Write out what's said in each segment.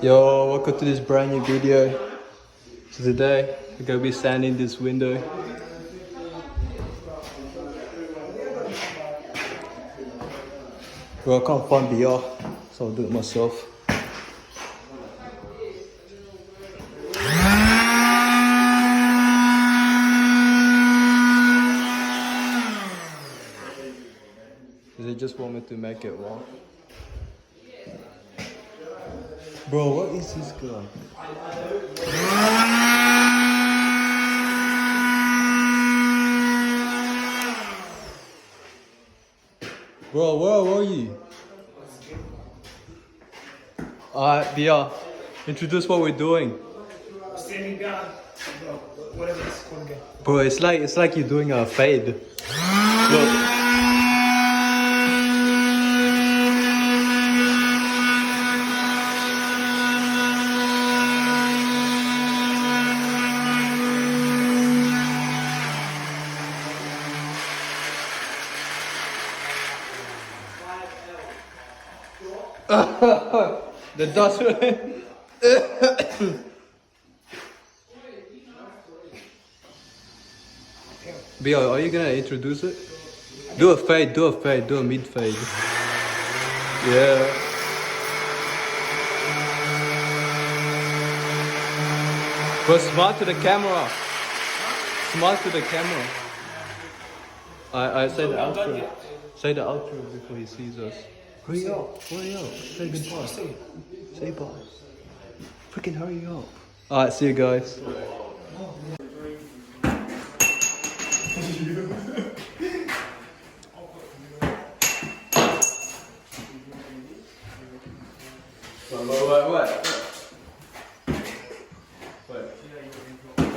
Yo, welcome to this brand new video. So today, we're gonna be sanding this window. Bro, I can't find BR, so I'll do it myself. They just want me to make it wrong. Bro, what is this guy? Bro, where are you? Alright, BR, introduce what we're doing. Standing down, bro. Whatever it's called again. Bro, it's like you're doing a fade. Look. The dust. BR, are you gonna introduce it? Do a fade, do a mid fade. Yeah. But smile to the camera. Smile to the camera. I say the outro. Say the outro before he sees us. Hurry up. Say goodbye. Say bye. Freaking hurry up. Alright, see you guys. Wait.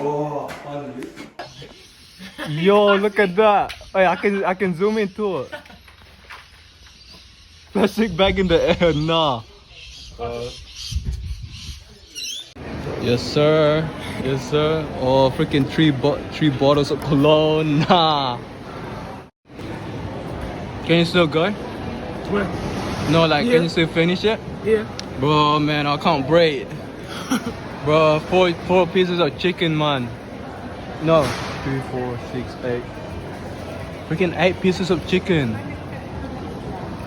Oh, finally. Yo, look at that. Hey, I can zoom into it. Plastic bag in the air, nah. Yes sir. Oh, freaking three bottles of cologne, nah. Can you still go? Where? No, like, Yeah. can you still finish it? Yeah. Bro, man, I can't breathe. Bro, four pieces of chicken, man. No, 3, 4, 6, 8. Freaking 8 pieces of chicken.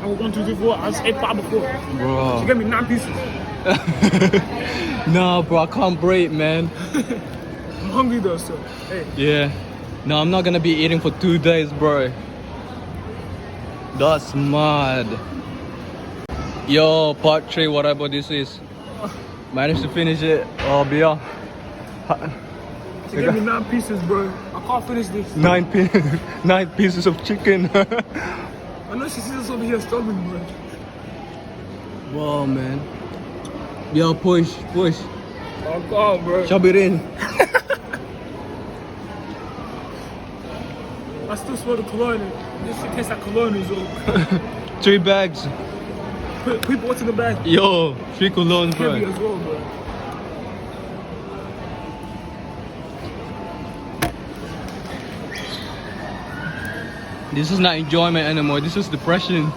I was 1, 2, 3, 4. I was 8 5 before. Bro. She gave me 9 pieces. No, bro, I can't breathe, man. I'm hungry though, so hey. Yeah. No, I'm not gonna be eating for 2 days, bro. That's mad. Yo, part 3, whatever this is. Managed to finish it. Oh, BR. She gave me 9 pieces, bro. I can't finish this. 9 pieces of chicken. I know she sees us over here struggling, bro. Whoa, man. Yo, push. Oh, God, bro. Shove it in. I still smell the cologne. This shit tastes like cologne as well. 3 bags. People, what's in the bag? Yo, 3 colognes, bro. Heavy as well, bro. This is not enjoyment anymore. This is depression.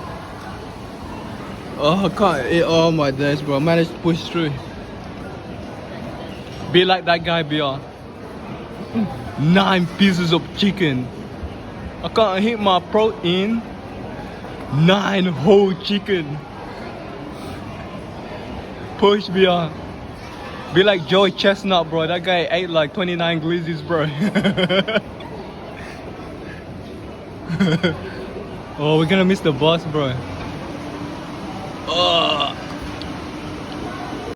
Oh, I can't. Oh my days, bro. I managed to push through. Be like that guy, BR. 9 pieces of chicken. I can't hit my protein. 9 whole chicken. Push, BR. Be like Joey Chestnut, bro. That guy ate like 29 glizzies, bro. Oh, we're gonna miss the bus, bro. Oh.